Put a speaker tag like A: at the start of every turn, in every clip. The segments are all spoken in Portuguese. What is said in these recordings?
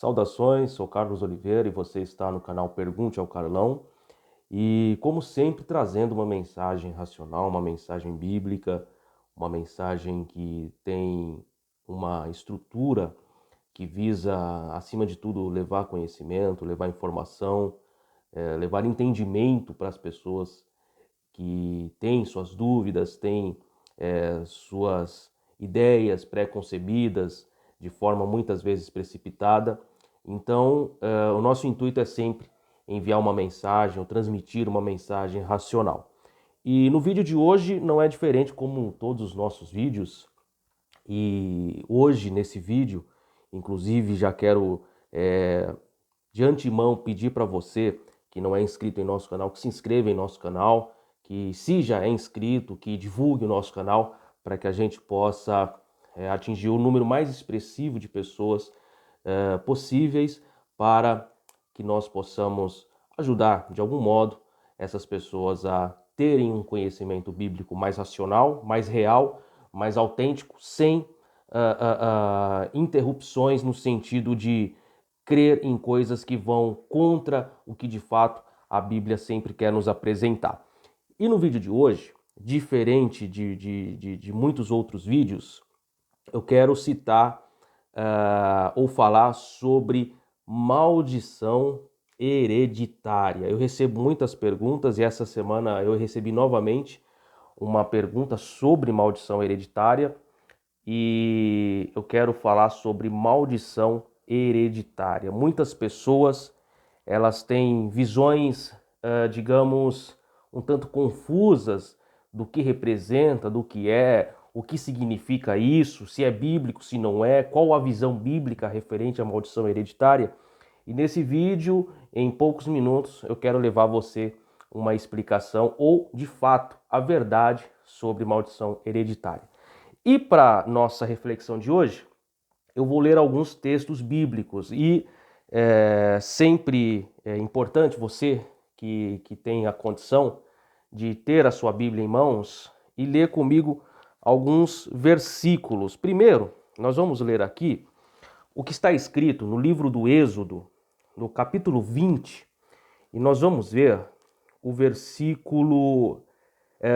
A: Saudações, sou Carlos Oliveira e você está no canal Pergunte ao Carlão. E como sempre, trazendo uma mensagem racional, uma mensagem bíblica, uma mensagem que tem uma estrutura que visa, acima de tudo, levar conhecimento, levar informação, levar entendimento para as pessoas que têm suas dúvidas, têm suas ideias pré-concebidas de forma muitas vezes precipitada. Então, o nosso intuito é sempre enviar uma mensagem ou transmitir uma mensagem racional. E no vídeo de hoje não é diferente como todos os nossos vídeos. E hoje, nesse vídeo, inclusive, já quero de antemão pedir para você que não é inscrito em nosso canal, que se inscreva em nosso canal, que se já é inscrito, que divulgue o nosso canal para que a gente possa atingir o número mais expressivo de pessoas possíveis para que nós possamos ajudar de algum modo essas pessoas a terem um conhecimento bíblico mais racional, mais real, mais autêntico, sem interrupções no sentido de crer em coisas que vão contra o que de fato a Bíblia sempre quer nos apresentar. E no vídeo de hoje, diferente de muitos outros vídeos, eu quero citar ou falar sobre maldição hereditária. Eu recebo muitas perguntas e essa semana eu recebi novamente uma pergunta sobre maldição hereditária e eu quero falar sobre maldição hereditária. Muitas pessoas, elas têm visões, digamos, um tanto confusas do que representa, do que é, o que significa isso, se é bíblico, se não é, qual a visão bíblica referente à maldição hereditária. E nesse vídeo, em poucos minutos, eu quero levar você uma explicação ou, de fato, a verdade sobre maldição hereditária. E para nossa reflexão de hoje, eu vou ler alguns textos bíblicos e sempre é importante você que tem a condição de ter a sua Bíblia em mãos e ler comigo alguns versículos. Primeiro, nós vamos ler aqui o que está escrito no livro do Êxodo, no capítulo 20, e nós vamos ver o versículo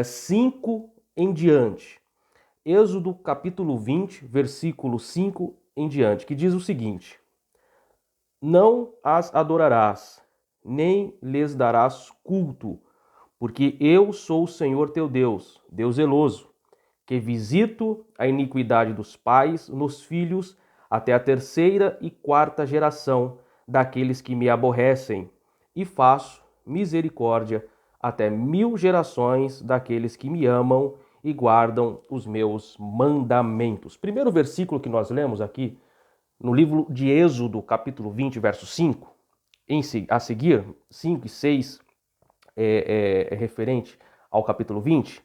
A: 5 em diante. Êxodo capítulo 20, versículo 5 em diante, que diz o seguinte: Não as adorarás, nem lhes darás culto, porque eu sou o Senhor teu Deus, Deus zeloso, que visito a iniquidade dos pais nos filhos até a terceira e quarta geração daqueles que me aborrecem, e faço misericórdia até 1000 gerações daqueles que me amam e guardam os meus mandamentos. Primeiro versículo que nós lemos aqui no livro de Êxodo, capítulo 20, verso 5, a seguir, 5 e 6, é referente ao capítulo 20,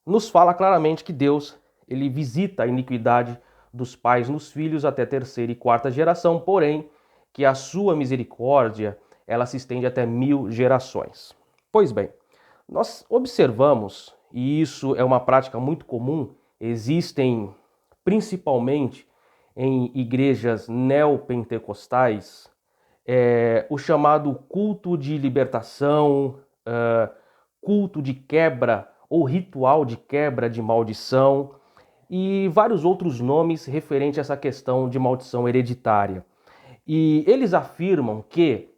A: nos fala claramente que Deus ele visita a iniquidade dos pais nos filhos até terceira e quarta geração, porém que a sua misericórdia ela se estende até 1000 gerações. Pois bem, nós observamos, e isso é uma prática muito comum, existem principalmente em igrejas neopentecostais, o chamado culto de libertação, culto de quebra ou ritual de quebra de maldição e vários outros nomes referentes a essa questão de maldição hereditária. E eles afirmam que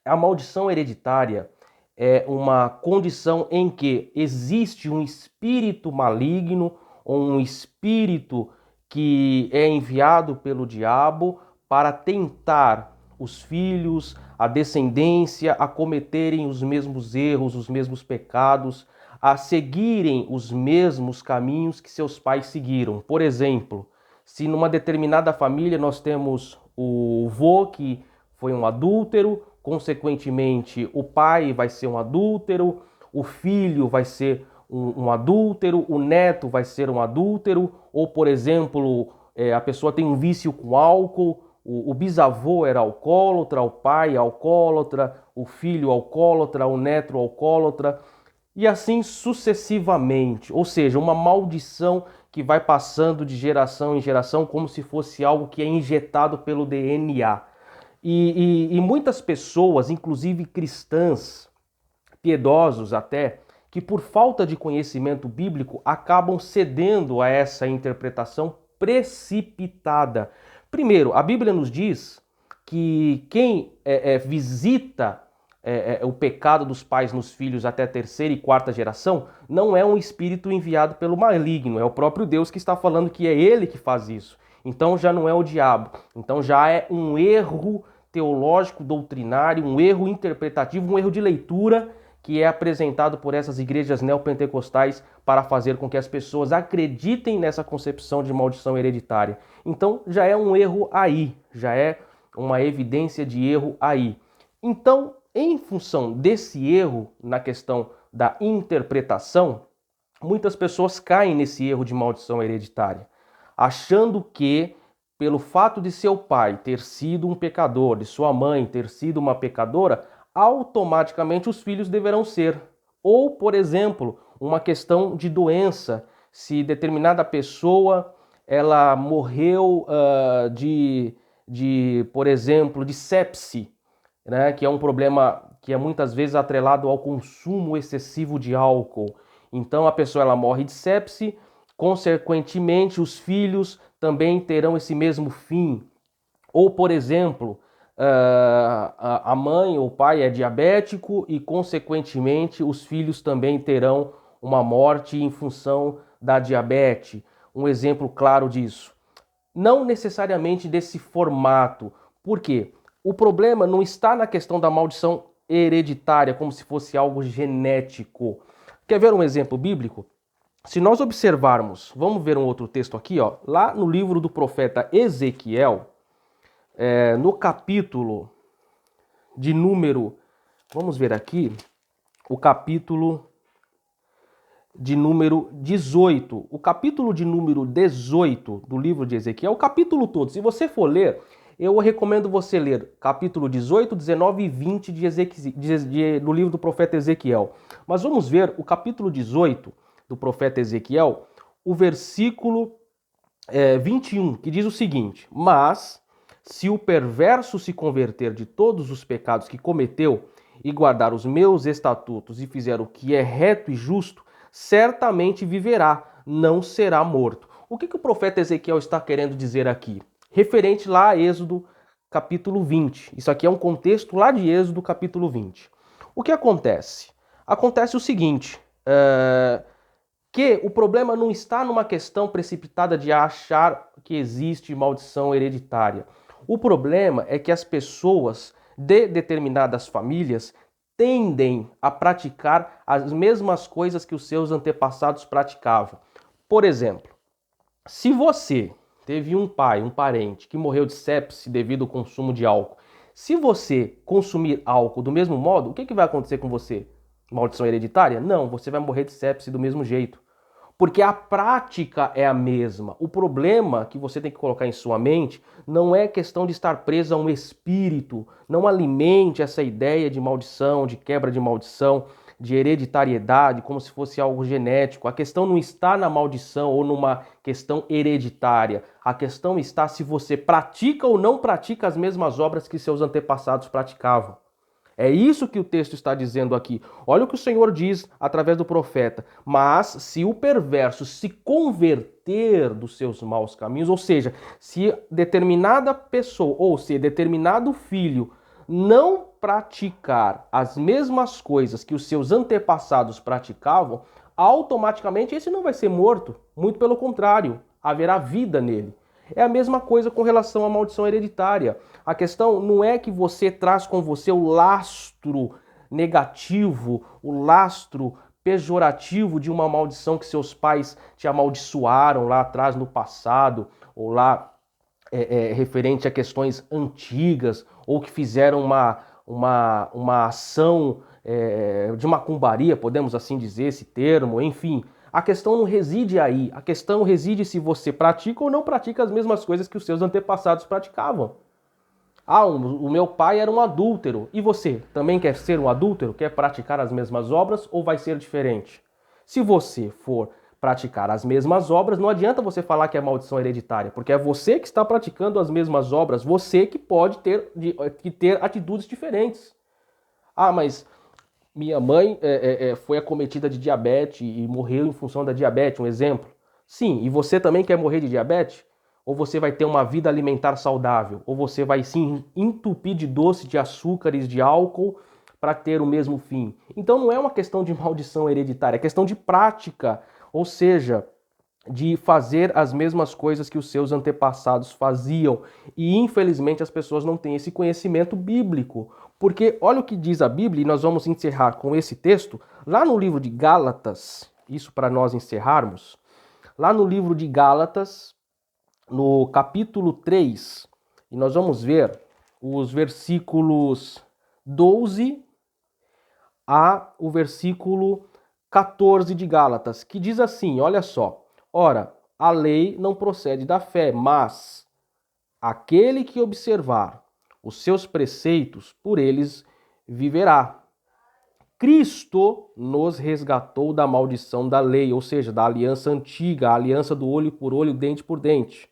A: a maldição hereditária é uma condição em que existe um espírito maligno ou um espírito que é enviado pelo diabo para tentar os filhos, a descendência, a cometerem os mesmos erros, os mesmos pecados, a seguirem os mesmos caminhos que seus pais seguiram. Por exemplo, se numa determinada família nós temos o vô que foi um adúltero, consequentemente o pai vai ser um adúltero, o filho vai ser um adúltero, o neto vai ser um adúltero, ou por exemplo, a pessoa tem um vício com álcool, o bisavô era alcoólatra, o pai alcoólatra, o filho alcoólatra, o neto alcoólatra, e assim sucessivamente. Ou seja, uma maldição que vai passando de geração em geração como se fosse algo que é injetado pelo DNA. E muitas pessoas, inclusive cristãs, piedosos até, que por falta de conhecimento bíblico acabam cedendo a essa interpretação precipitada. Primeiro, a Bíblia nos diz que quem visita o pecado dos pais nos filhos até a terceira e quarta geração não é um espírito enviado pelo maligno, é o próprio Deus que está falando que é ele que faz isso. Então já não é o diabo, então já é um erro teológico, doutrinário, um erro interpretativo, um erro de leitura que é apresentado por essas igrejas neopentecostais para fazer com que as pessoas acreditem nessa concepção de maldição hereditária. Então já é um erro aí, já é uma evidência de erro aí. Então, em função desse erro na questão da interpretação, muitas pessoas caem nesse erro de maldição hereditária, achando que, pelo fato de seu pai ter sido um pecador, de sua mãe ter sido uma pecadora, automaticamente os filhos deverão ser. Ou, por exemplo, uma questão de doença, se determinada pessoa ela morreu por exemplo, de sepse, né, que é um problema que é muitas vezes atrelado ao consumo excessivo de álcool. Então a pessoa ela morre de sepse, consequentemente os filhos também terão esse mesmo fim. Ou, por exemplo, a mãe ou o pai é diabético e, consequentemente, os filhos também terão uma morte em função da diabetes. Um exemplo claro disso. Não necessariamente desse formato. Por quê? O problema não está na questão da maldição hereditária, como se fosse algo genético. Quer ver um exemplo bíblico? Se nós observarmos, vamos ver um outro texto aqui, ó, lá no livro do profeta Ezequiel, no capítulo de número, vamos ver aqui, o capítulo de número 18. O capítulo de número 18 do livro de Ezequiel, o capítulo todo. Se você for ler, eu recomendo você ler capítulo 18, 19 e 20 do livro do profeta Ezequiel. Mas vamos ver o capítulo 18 do profeta Ezequiel, o versículo 21, que diz o seguinte: Mas se o perverso se converter de todos os pecados que cometeu e guardar os meus estatutos e fizer o que é reto e justo, certamente viverá, não será morto. O que o profeta Ezequiel está querendo dizer aqui? Referente lá a Êxodo capítulo 20. Isso aqui é um contexto lá de Êxodo capítulo 20. O que acontece? Acontece o seguinte, que o problema não está numa questão precipitada de achar que existe maldição hereditária. O problema é que as pessoas de determinadas famílias tendem a praticar as mesmas coisas que os seus antepassados praticavam. Por exemplo, se você teve um pai, um parente que morreu de sepse devido ao consumo de álcool, se você consumir álcool do mesmo modo, o que vai acontecer com você? Maldição hereditária? Não, você vai morrer de sepse do mesmo jeito. Porque a prática é a mesma. O problema que você tem que colocar em sua mente não é questão de estar preso a um espírito. Não alimente essa ideia de maldição, de quebra de maldição, de hereditariedade, como se fosse algo genético. A questão não está na maldição ou numa questão hereditária. A questão está se você pratica ou não pratica as mesmas obras que seus antepassados praticavam. É isso que o texto está dizendo aqui. Olha o que o Senhor diz através do profeta. Mas se o perverso se converter dos seus maus caminhos, ou seja, se determinada pessoa ou se determinado filho não praticar as mesmas coisas que os seus antepassados praticavam, automaticamente esse não vai ser morto. Muito pelo contrário, haverá vida nele. É a mesma coisa com relação à maldição hereditária. A questão não é que você traz com você o lastro negativo, o lastro pejorativo de uma maldição que seus pais te amaldiçoaram lá atrás no passado, ou lá referente a questões antigas, ou que fizeram uma ação de macumbaria, podemos assim dizer esse termo, enfim. A questão não reside aí, a questão reside se você pratica ou não pratica as mesmas coisas que os seus antepassados praticavam. Ah, o meu pai era um adúltero. E você também quer ser um adúltero? Quer praticar as mesmas obras ou vai ser diferente? Se você for praticar as mesmas obras, não adianta você falar que é maldição hereditária, porque é você que está praticando as mesmas obras, você que pode ter atitudes diferentes. Ah, mas minha mãe foi acometida de diabetes e morreu em função da diabetes, um exemplo. Sim, e você também quer morrer de diabetes? Ou você vai ter uma vida alimentar saudável? Ou você vai se entupir de doce, de açúcares, de álcool para ter o mesmo fim? Então não é uma questão de maldição hereditária, é questão de prática, ou seja, de fazer as mesmas coisas que os seus antepassados faziam. E infelizmente as pessoas não têm esse conhecimento bíblico. Porque olha o que diz a Bíblia, e nós vamos encerrar com esse texto, lá no livro de Gálatas, isso para nós encerrarmos, lá no livro de Gálatas, no capítulo 3, e nós vamos ver os versículos 12 a o versículo 14 de Gálatas, que diz assim, olha só: ora, a lei não procede da fé, mas aquele que observar os seus preceitos, por eles viverá. Cristo nos resgatou da maldição da lei, ou seja, da aliança antiga, a aliança do olho por olho, dente por dente.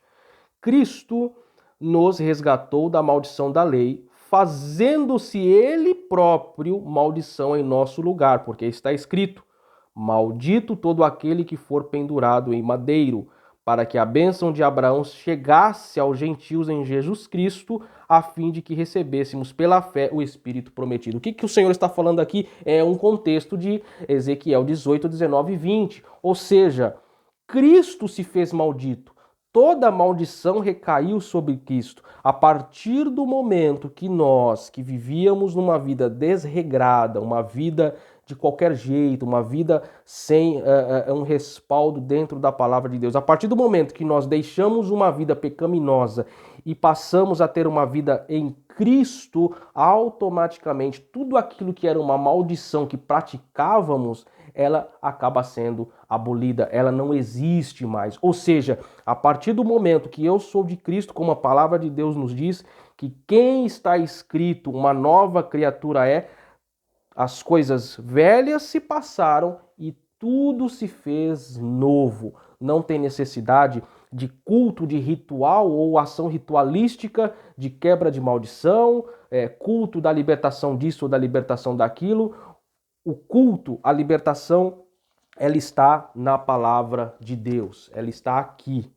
A: Cristo nos resgatou da maldição da lei, fazendo-se ele próprio maldição em nosso lugar, porque está escrito: maldito todo aquele que for pendurado em madeiro, para que a bênção de Abraão chegasse aos gentios em Jesus Cristo, a fim de que recebêssemos pela fé o Espírito prometido. O que o Senhor está falando aqui é um contexto de Ezequiel 18, 19 e 20. Ou seja, Cristo se fez maldito. Toda maldição recaiu sobre Cristo. A partir do momento que nós, que vivíamos numa vida desregrada, uma vida de qualquer jeito, uma vida sem um respaldo dentro da palavra de Deus, a partir do momento que nós deixamos uma vida pecaminosa e passamos a ter uma vida em Cristo, automaticamente tudo aquilo que era uma maldição que praticávamos, ela acaba sendo abolida, ela não existe mais. Ou seja, a partir do momento que eu sou de Cristo, como a palavra de Deus nos diz, que quem está escrito, uma nova criatura é, as coisas velhas se passaram e tudo se fez novo. Não tem necessidade de culto, de ritual ou ação ritualística, de quebra de maldição, culto da libertação disso ou da libertação daquilo. O culto, a libertação, ela está na palavra de Deus, ela está aqui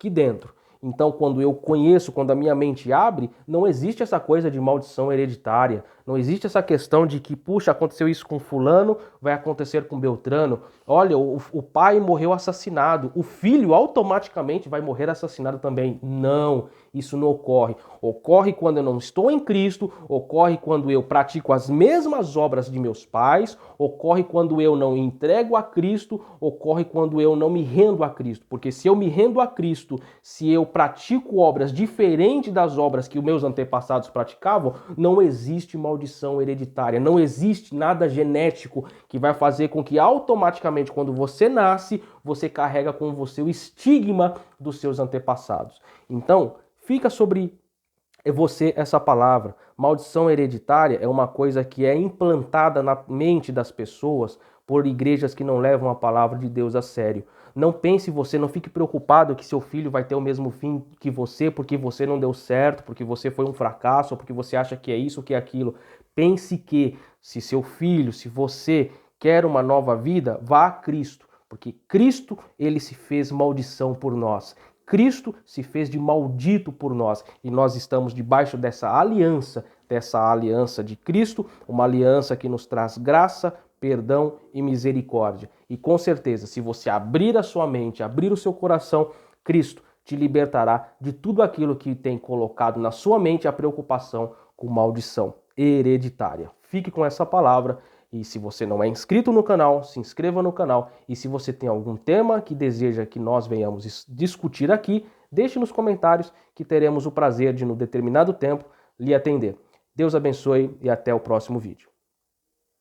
A: dentro. Então, quando eu conheço, quando a minha mente abre, não existe essa coisa de maldição hereditária, não existe essa questão de que, puxa, aconteceu isso com fulano, vai acontecer com Beltrano. Olha, o pai morreu assassinado, o filho automaticamente vai morrer assassinado também. Não, isso não ocorre. Ocorre quando eu não estou em Cristo, ocorre quando eu pratico as mesmas obras de meus pais, ocorre quando eu não entrego a Cristo, ocorre quando eu não me rendo a Cristo. Porque se eu me rendo a Cristo, se eu pratico obras diferentes das obras que os meus antepassados praticavam, não existe maldição hereditária, não existe nada genético que vai fazer com que automaticamente, quando você nasce, você carrega com você o estigma dos seus antepassados. Então, fica sobre você essa palavra. Maldição hereditária é uma coisa que é implantada na mente das pessoas por igrejas que não levam a palavra de Deus a sério. Não pense você, não fique preocupado que seu filho vai ter o mesmo fim que você porque você não deu certo, porque você foi um fracasso, ou porque você acha que é isso ou que é aquilo. Pense que se seu filho, se você quer uma nova vida, vá a Cristo, porque Cristo, ele se fez maldição por nós. Cristo se fez de maldito por nós e nós estamos debaixo dessa aliança de Cristo, uma aliança que nos traz graça, perdão e misericórdia. E com certeza, se você abrir a sua mente, abrir o seu coração, Cristo te libertará de tudo aquilo que tem colocado na sua mente a preocupação com maldição hereditária. Fique com essa palavra. E se você não é inscrito no canal, se inscreva no canal. E se você tem algum tema que deseja que nós venhamos discutir aqui, deixe nos comentários que teremos o prazer de, no determinado tempo, lhe atender. Deus abençoe e até o próximo vídeo.